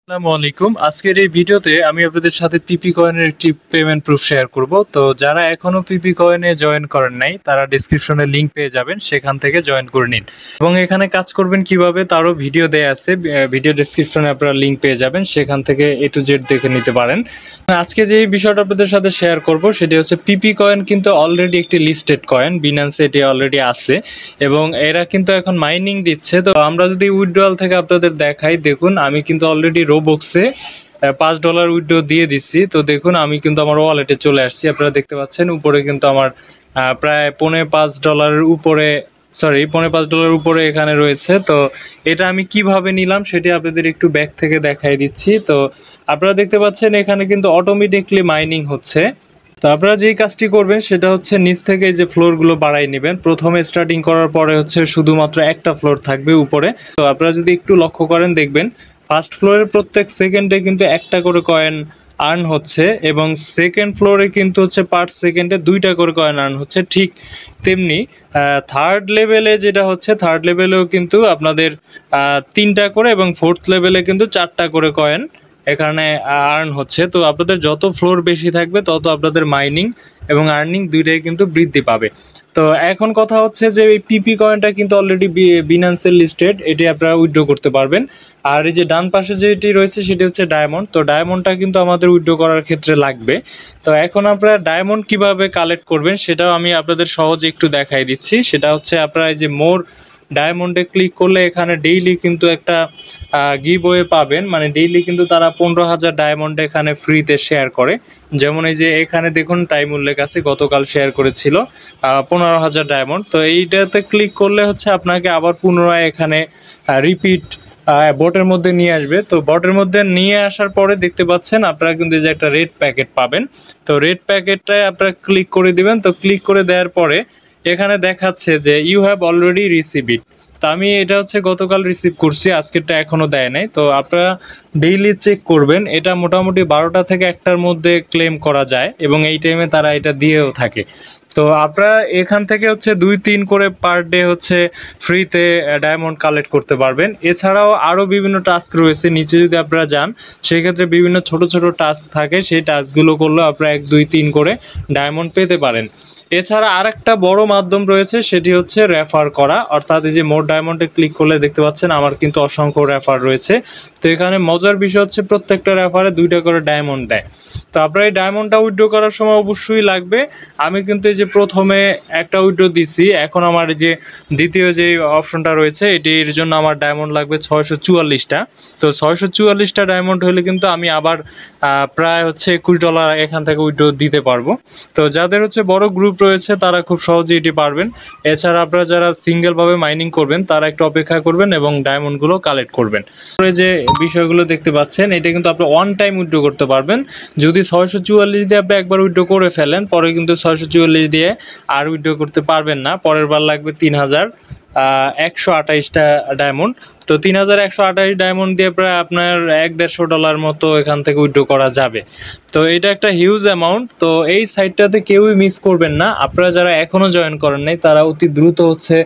আসসালামু আলাইকুম। আজকের এই ভিডিওতে আমি আপনাদের সাথে পিপি কয়েনের একটি পেমেন্ট প্রুফ শেয়ার করব। তো যারা এখনো পিপি কয়েনে জয়েন করেন নাই তারা ডেসক্রিপশনে লিংক পেয়ে যাবেন, সেখান থেকে জয়েন করে নিন। এবং এখানে কাজ করবেন কিভাবে তারও ভিডিও দেয়া আছে, ভিডিও ডেসক্রিপশনে আপনারা লিংক পেয়ে যাবেন, সেখান থেকে A to Z দেখে নিতে পারেন। আজকে যে বিষয়টা আপনাদের সাথে শেয়ার করব সেটি হচ্ছে পিপি কয়েন কিন্তু অলরেডি একটি লিস্টেড কয়েন, বিনান্সে এটি অলরেডি আছে এবং এরা কিন্তু এখন মাইনিং দিচ্ছে। তো আমরা যদি উইথড্রয়াল থেকে আপনাদের দেখাই, দেখুন আমি কিন্তু অলরেডি রোবক্সে $5 উইথড্র দিয়ে দিচ্ছি। তো দেখুন আমি কিন্তু আমার ওয়ালেটে চলে আসছি, আপনারা দেখতে পাচ্ছেন উপরে কিন্তু আমার প্রায় $5.25 উপরে, $5.25 উপরে এখানে রয়েছে। তো এটা আমি কিভাবে নিলাম সেটি আপনাদের একটু ব্যাক থেকে দেখাই দিচ্ছি। তো আপনারা দেখতে পাচ্ছেন এখানে কিন্তু অটোমেটিকলি মাইনিং হচ্ছে। তো আপনারা যেই কাজটি করবেন সেটা হচ্ছে নিচ থেকে যে ফ্লোরগুলো বাড়াই নেবেন। প্রথমে স্টার্টিং করার পরে হচ্ছে শুধুমাত্র একটা ফ্লোর থাকবে উপরে। তো আপনারা যদি একটু লক্ষ্য করেন দেখবেন ফার্স্ট ফ্লোরের প্রত্যেক সেকেন্ডে কিন্তু একটা করে কয়েন আর্ন হচ্ছে এবং সেকেন্ড ফ্লোরে কিন্তু হচ্ছে পার সেকেন্ডে 2টা করে কয়েন আর্ন হচ্ছে। ঠিক তেমনি থার্ড লেভেলে যেটা হচ্ছে, থার্ড লেভেলেও কিন্তু আপনাদের 3টা করে এবং ফোর্থ লেভেলে কিন্তু 4টা করে কয়েন এখানে আর্ন হচ্ছে। তো আপনাদের যত ফ্লোর বেশি থাকবে তত আপনাদের মাইনিং এবং আর্নিং দুইটাই কিন্তু বৃদ্ধি পাবে। তো এখন কথা হচ্ছে যে এই পিপি কয়েনটা কিন্তু অলরেডি বিনান্সের লিস্টেড, এটি আপনারা উইথড্র করতে পারবেন। আর এই যে ডান পাশে যেটি রয়েছে সেটি হচ্ছে ডায়মন্ড। তো ডায়মন্ডটা কিন্তু আমাদের উইথড্র করার ক্ষেত্রে লাগবে। তো এখন আপনারা ডায়মন্ড কিভাবে কালেক্ট করবেন সেটাও আমি আপনাদের সহজে একটু দেখাই দিচ্ছি। সেটা হচ্ছে আপনারা এই যে মোর ডায়মন্ডে ক্লিক করলে এখানে ডেইলি কিন্তু একটা গিভওয়ে পাবেন, মানে ডেইলি কিন্তু তারা 15,000 ডায়মন্ড এখানে ফ্রিতে শেয়ার করে। যেমন এই যে এখানে দেখুন টাইম উল্লেখ আছে, গতকাল শেয়ার করেছিল 15,000 ডায়মন্ড। তো এইটাতে ক্লিক করলে হচ্ছে আপনাকে আবার পুনরায় এখানে রিপিট বটের মধ্যে নিয়ে আসবে। তো বটের মধ্যে নিয়ে আসার পরে দেখতে পাচ্ছেন আপনারা কিন্তু যে একটা রেড প্যাকেট পাবেন। তো রেড প্যাকেটটায় আপনারা ক্লিক করে দিবেন। তো ক্লিক করে দেওয়ার পরে এখানে দেখাচ্ছে যে you have already receive it. তো আমি এটা হচ্ছে গতকাল রিসিভ করছি, আজকেরটা এখনো দেয় নাই। তো আপনারা ডেইলি চেক করবেন, এটা মোটামুটি 12টা থেকে 1টার মধ্যে ক্লেম করা যায় এবং এই টাইমে তারা এটা দিয়েও থাকে। তো আপনারা এখান থেকে হচ্ছে 2-3 করে পার ডে হচ্ছে ফ্রিতে ডায়মন্ড কালেক্ট করতে পারবেন। এছাড়াও আরও বিভিন্ন টাস্ক রয়েছে, নিচে যদি আপনারা যান সেক্ষেত্রে বিভিন্ন ছোট ছোট টাস্ক থাকে, সেই টাস্কগুলো করলেও আপনারা 1-2-3 করে ডায়মন্ড পেতে পারেন। এছাড়া আরেকটা বড় মাধ্যম রয়েছে, সেটি হচ্ছে রেফার করা। অর্থাৎ এই যে মোর ডায়মন্ডে ক্লিক করলে দেখতে পাচ্ছেন আমার কিন্তু অসংখ্য রেফার রয়েছে। তো এখানে মজার বিষয় হচ্ছে প্রত্যেকটা রেফারে 2টা করে ডায়মন্ড দেয়। তো আপনারা এই ডায়মন্ডটা উইথড্র করার সময় অবশ্যই লাগবে। আমি কিন্তু এই যে প্রথমে একটা উইথড্র দিছি, এখন আমার যে দ্বিতীয় যে অপশনটা রয়েছে এটির জন্য আমার ডায়মন্ড লাগবে 644টা। তো 644টা ডায়মন্ড হলে কিন্তু আমি আবার প্রায় হচ্ছে $21 এখান থেকে উইথড্র দিতে পারবো। তো যাদের হচ্ছে বড় গ্রুপ রয়েছে তারা খুব সহজেই এটি পারবেন। এছাড়া আপনারা যারা সিঙ্গেলভাবে মাইনিং করবেন তারা একটু অপেক্ষা করবেন এবং ডায়মন্ডগুলো কালেক্ট করবেন। যে বিষয়গুলো দেখতে পাচ্ছেন এটা কিন্তু আপনি ওয়ান টাইম উইথড্র করতে পারবেন। যদি 644 দিয়ে আপনি একবার উইথড্র করে ফেলেন, পরে কিন্তু 644 দিয়ে আর উইথড্র করতে পারবেন না। পরের বার লাগবে 3,128টা ডায়মন্ড। তো 3,128 ডায়মন্ড দিয়ে প্রায় আপনার $150 মতো এখান থেকে উইথড্র করা যাবে। তো এটা একটা হিউজ অ্যামাউন্ট। তো এই সাইটটাতে কেউই মিস করবেন না। আপনারা যারা এখনও জয়েন করেন নাই তারা অতি দ্রুত হচ্ছে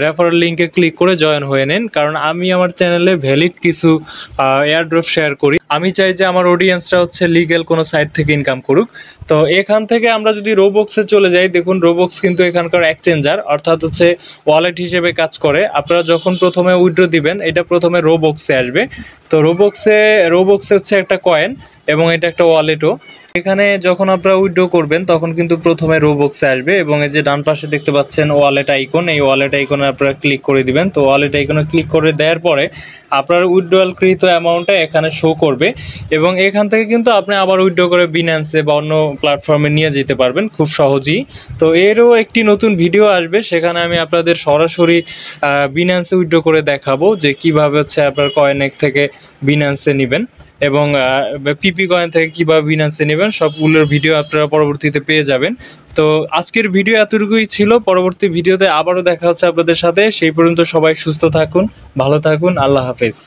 রেফারেল লিঙ্কে ক্লিক করে জয়েন হয়ে নেন, কারণ আমি আমার চ্যানেলে ভ্যালিড কিছু এয়ারড্রপ শেয়ার করি। আমি চাই যে আমার অডিয়েন্সরা হচ্ছে লিগ্যাল কোনো সাইট থেকে ইনকাম করুক। তো এখান থেকে আমরা যদি রোবক্সে চলে যাই, দেখুন রোবক্স কিন্তু এখানকার এক্সচেঞ্জার, অর্থাৎ হচ্ছে ওয়ালেট হিসেবে কাজ করে। আপনারা যখন প্রথমে উইথড্র দিবেন এটা প্রথমে রোবক্সে আসবে। তো রোবক্সে হচ্ছে একটা কয়েন এবং এটা একটা ওয়ালেটও। এখানে যখন আপনারা উইথড্র করবেন তখন কিন্তু প্রথমে রোবক্সে আসবে এবং এই যে ডান পাশে দেখতে পাচ্ছেন ওয়ালেট আইকন, এই ওয়ালেট আইকনে আপনারা ক্লিক করে দিবেন। তো ওয়ালেট আইকনে ক্লিক করে দেওয়ার পরে আপনার উইথড্রয়ালকৃত অ্যামাউন্টটা এখানে শো করবে এবং এখান থেকে কিন্তু আপনি আবার উইথড্র করে বিনান্সে বা অন্য প্ল্যাটফর্মে নিয়ে যেতে পারবেন খুব সহজেই। তো এরও একটি নতুন ভিডিও আসবে, সেখানে আমি আপনাদের সরাসরি বিনান্সে উইথড্র করে দেখাবো যে কিভাবে হচ্ছে আপনার কয়েনেক থেকে বিনান্সে নেবেন এবং পিপি কয়েন থেকে কীভাবে বিনান্সে নেবেন, সবগুলোর ভিডিও আপনারা পরবর্তীতে পেয়ে যাবেন। তো আজকের ভিডিও এতটুকুই ছিল। পরবর্তী ভিডিওতে আবারও দেখা হচ্ছে আপনাদের সাথে। সেই পর্যন্ত সবাই সুস্থ থাকুন, ভালো থাকুন, আল্লাহ হাফেজ।